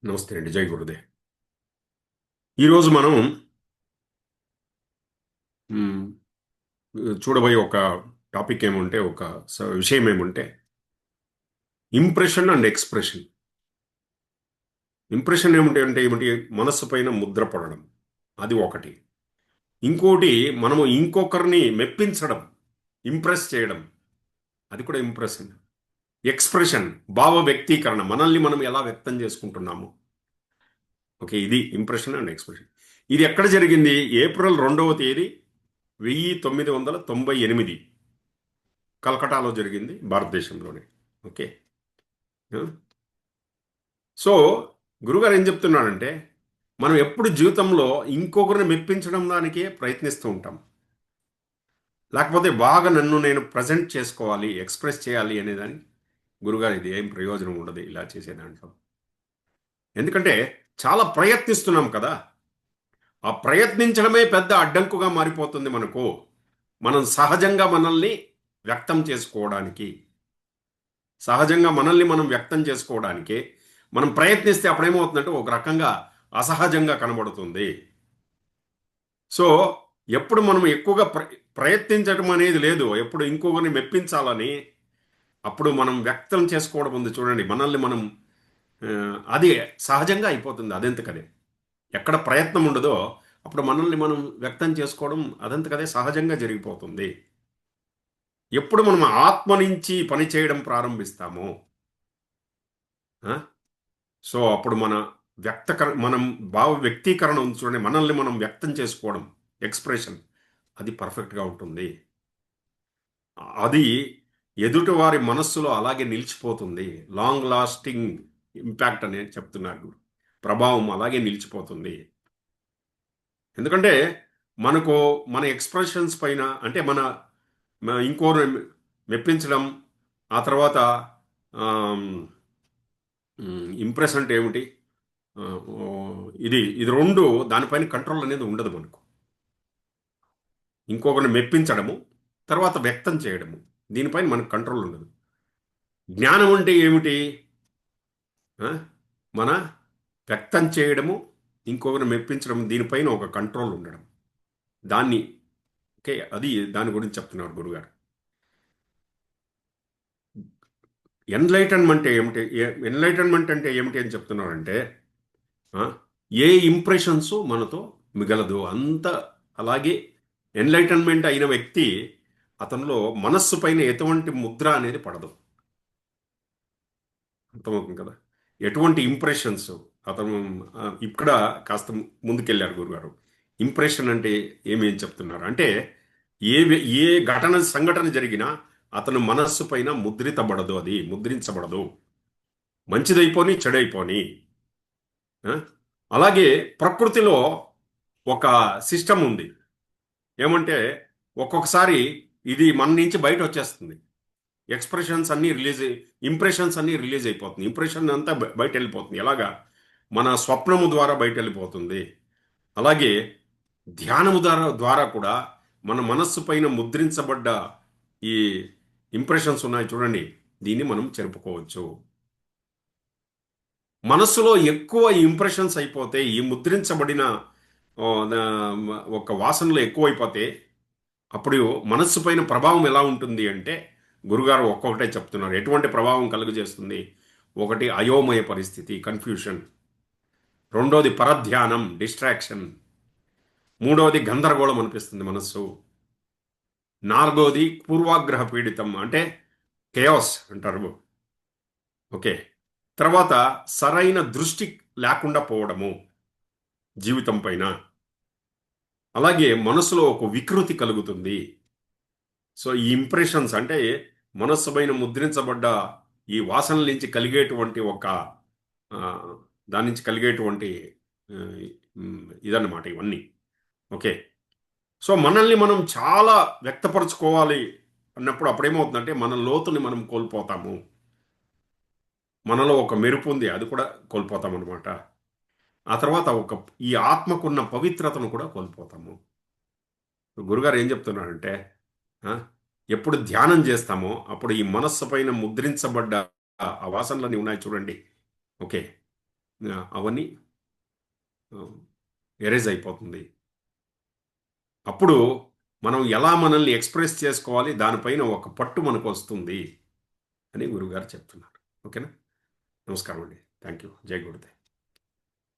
నమస్తే అండి. జై గురుదేవ్. ఈరోజు మనం మ్, చూడబోయే ఒక టాపిక్ ఏముంటే ఒక విషయం ఏముంటే ఇంప్రెషన్ అండ్ ఎక్స్ప్రెషన్. ఇంప్రెషన్ ఏమిటి అంటే ఏమిటి? మనస్సు పైన ముద్ర పడడం, అది ఒకటి. ఇంకోటి, మనము ఇంకొకరిని మెప్పించడం, ఇంప్రెస్ చేయడం, అది కూడా ఇంప్రెషన్. ఎక్స్ప్రెషన్, భావ వ్యక్తీకరణ, మనల్ని మనం ఎలా వ్యక్తం చేసుకుంటున్నాము. ఓకే, ఇది ఇంప్రెషన్ అండ్ ఎక్స్ప్రెషన్. ఇది ఎక్కడ జరిగింది? ఏప్రిల్ 2వ తేదీ 1998 కలకటాలో జరిగింది, భారతదేశంలోనే. ఓకే. ఆ? సో గురుగారు ఏం చెప్తున్నాడంటే, మనం ఎప్పుడు జీవితంలో ఇంకొకరిని మెప్పించడం దానికే ప్రయత్నిస్తూ ఉంటాం. లేకపోతే బాగా నన్ను నేను ప్రజెంట్ చేసుకోవాలి, ఎక్స్ప్రెస్ చేయాలి అనేదాన్ని గురుగారు ఇది ఏం ప్రయోజనం ఉండదు ఇలా చేసే దాంట్లో. ఎందుకంటే చాలా ప్రయత్నిస్తున్నాం కదా, ఆ ప్రయత్నించడమే పెద్ద అడ్డంకుగా మారిపోతుంది మనకు. మనం సహజంగా మనల్ని వ్యక్తం చేసుకోవడానికి, సహజంగా మనల్ని మనం వ్యక్తం చేసుకోవడానికి మనం ప్రయత్నిస్తే అప్పుడేమవుతుందంటే ఒక రకంగా అసహజంగా కనబడుతుంది. సో ఎప్పుడు మనం ఎక్కువగా ప్రయత్నించడం అనేది లేదు, ఎప్పుడు ఇంకొకరిని మెప్పించాలని, అప్పుడు మనం వ్యక్తం చేసుకోవడం ఉంది చూడండి, మనల్ని మనం ఆ, అది సహజంగా అయిపోతుంది అదెంతకదే. ఎక్కడ ప్రయత్నం ఉండదో అప్పుడు మనల్ని మనం వ్యక్తం చేసుకోవడం అదంతకదే సహజంగా జరిగిపోతుంది. ఎప్పుడు మనం ఆత్మ నుంచి పని చేయడం ప్రారంభిస్తామో ఆ, సో అప్పుడు మన మనం భావ వ్యక్తీకరణ ఉంది చూడండి, మనల్ని మనం వ్యక్తం చేసుకోవడం, ఎక్స్ప్రెషన్, అది పర్ఫెక్ట్గా ఉంటుంది. అది ఎదుటి వారి మనస్సులో అలాగే నిలిచిపోతుంది. లాంగ్ లాస్టింగ్ ఇంపాక్ట్ అని చెప్తున్నారు గురు. ప్రభావం అలాగే నిలిచిపోతుంది. ఎందుకంటే మనకు మన ఎక్స్ప్రెషన్స్ పైన, అంటే ఇంకోరు మెప్పించడం, ఆ తర్వాత ఇంప్రెస్ అంటే ఏమిటి? ఆ, ఓ, ఇది ఇది రెండు, దానిపైన కంట్రోల్ అనేది ఉండదు మనకు. ఇంకొకరిని మెప్పించడము, తర్వాత వ్యక్తం చేయడము, దీనిపైన మనకు కంట్రోల్ ఉండదు. జ్ఞానం అంటే ఏమిటి? ఆ? మన వ్యక్తం చేయడము, ఇంకొకరిని మెప్పించడం, దీనిపైన ఒక కంట్రోల్ ఉండడం, దాన్ని. ఓకే, అది దాని గురించి చెప్తున్నారు గురుగారు. ఎన్లైటన్మెంట్ అంటే ఏమిటి అని చెప్తున్నారంటే, ఆ, ఏ ఇంప్రెషన్స్ మనతో మిగలదు అంత. అలాగే ఎన్లైటన్మెంట్ అయిన వ్యక్తి, అతనిలో మనస్సు పైన ఎటువంటి ముద్ర అనేది పడదు. అర్థమవుతుంది కదా, ఎటువంటి ఇంప్రెషన్స్. అతను ఇక్కడ కాస్త ముందుకెళ్ళారు గురుగారు. ఇంప్రెషన్ అంటే ఏమేం చెప్తున్నారు అంటే, ఏ సంఘటన జరిగినా అతను మనస్సు పైన ముద్రితబడదు, అది ముద్రించబడదు. మంచిదైపోని చెడైపోని. ఆ? అలాగే ప్రకృతిలో ఒక సిస్టమ్ ఉంది. ఏమంటే ఒక్కొక్కసారి ఇది మన నుంచి బయట వచ్చేస్తుంది. ఎక్స్ప్రెషన్స్ అన్నీ రిలీజ్, ఇంప్రెషన్స్ అన్నీ రిలీజ్ అయిపోతుంది. ఇంప్రెషన్ అంతా బయట వెళ్ళిపోతుంది. ఎలాగా? మన స్వప్నము ద్వారా బయట వెళ్ళిపోతుంది. అలాగే ధ్యానము ద్వారా కూడా మన మనస్సు పైన ముద్రించబడ్డ ఈ ఇంప్రెషన్స్ ఉన్నాయి చూడండి, దీన్ని మనం చెరుపుకోవచ్చు. మనస్సులో ఎక్కువ ఇంప్రెషన్స్ అయిపోతే, ఈ ముద్రించబడిన ఆ, ఒక వాసనలు ఎక్కువైపోతే, అప్పుడు మనస్సు పైన ప్రభావం ఎలా ఉంటుంది అంటే, గురుగారు ఒక్కొక్కటే చెప్తున్నారు ఎటువంటి ప్రభావం కలుగజేస్తుంది. ఒకటి అయోమయ పరిస్థితి, కన్ఫ్యూషన్. రెండోది పరధ్యానం, డిస్ట్రాక్షన్. మూడవది గందరగోళం అనిపిస్తుంది మనస్సు. నాలుగోది పూర్వాగ్రహ పీడితం, అంటే కేయాస్ అంటారు. ఓకే. తర్వాత సరైన దృష్టి లేకుండా పోవడము జీవితం పైన. అలాగే మనసులో ఒక వికృతి కలుగుతుంది. సో ఈ ఇంప్రెషన్స్ అంటే మనస్సు పైన ముద్రించబడ్డ ఈ వాసనల నుంచి కలిగేటువంటి ఒక ఆ, దాని నుంచి కలిగేటువంటి ఆ, ఇదన్నమాట ఇవన్నీ. ఓకే. సో మనల్ని మనం చాలా వ్యక్తపరచుకోవాలి అన్నప్పుడు అప్పుడేమవుతుందంటే మన లోతుని మనం కోల్పోతాము. మనలో ఒక మెరుపు ఉంది, అది కూడా కోల్పోతాం అనమాట. ఆ తర్వాత ఈ ఆత్మకున్న పవిత్రతను కూడా కోల్పోతాము. గురుగారు ఏం చెప్తున్నారంటే, ఆ, ఎప్పుడు ధ్యానం చేస్తామో అప్పుడు ఈ మనస్సు పైన ముద్రించబడ్డ ఆ వాసనలన్నీ ఉన్నాయి చూడండి. ఓకే. అవన్నీ ఎరేజ్ అయిపోతుంది. అప్పుడు మనం ఎలా మనల్ని ఎక్స్ప్రెస్ చేసుకోవాలి దానిపైన ఒక పట్టు మనకు వస్తుంది అని గురుగారు చెప్తున్నారు. ఓకేనా? నమస్కారం అండి. Thank you. జై గురుదేవ్.